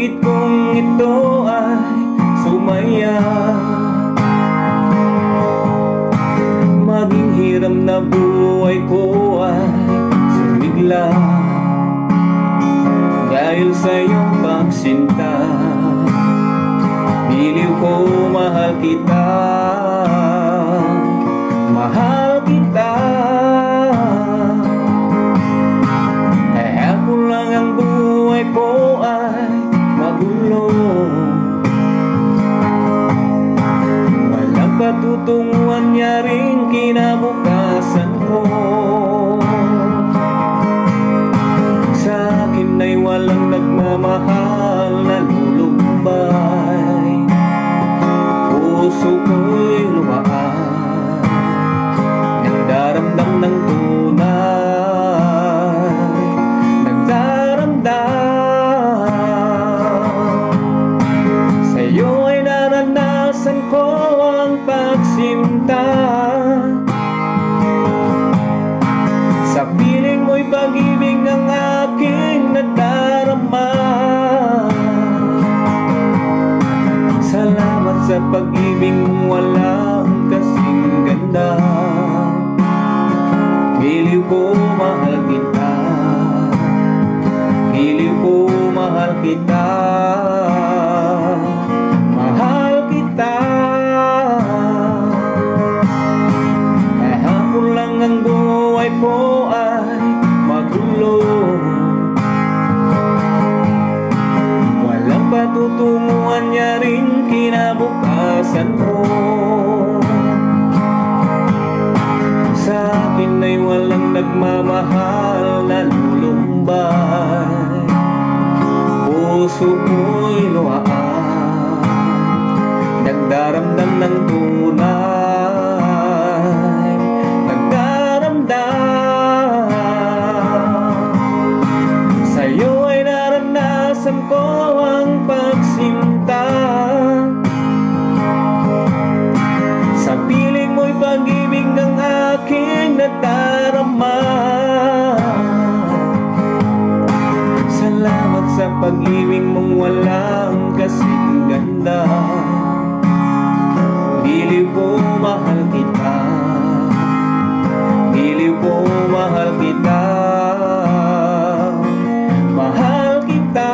Pag-ibig kong ito ay sumaya. Maging hiram na buhay ko ay sumigla dahil sa iyong pagsinta. Biliw ko, mahal kita, mahal kita. Kaya ko lang ang buhay ko ay magulo. Walang patutunguhan niya rin kinabukasan ko. Sa akin ay walang nagmamahal na lulumbay. Puso ko'y lumaan, nagdaramdam ng tunay, nagdaramdam. Sa'yo ay naranasan ko ang pagsinta. Sa piling mo'y pag-ibig ng aking nadarama. Salamat sa pag-ibig mong walang kasing ganda. Giliw ko, mahal kita. Giliw ko, mahal kita. Mahal kita. Kahapon lang ang buhay ko ay magulo. Walang patutunguhan niya rin kinabukasan mo. Sa akin ay walang nagmamahal na lulumbay. Puso ko'y luhaan, nagdaramdam ng tunay, nagdaramdam. Sa'yo ay naranasan ko ang pagsinta. Sa piling mo'y pag-ibig ng aking nadarama. Salamat sa pag-ibig mong walang kasing ganda. Giliw ko, mahal kita. Giliw ko, mahal kita. Mahal kita.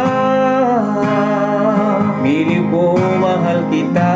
Giliw ko, mahal kita.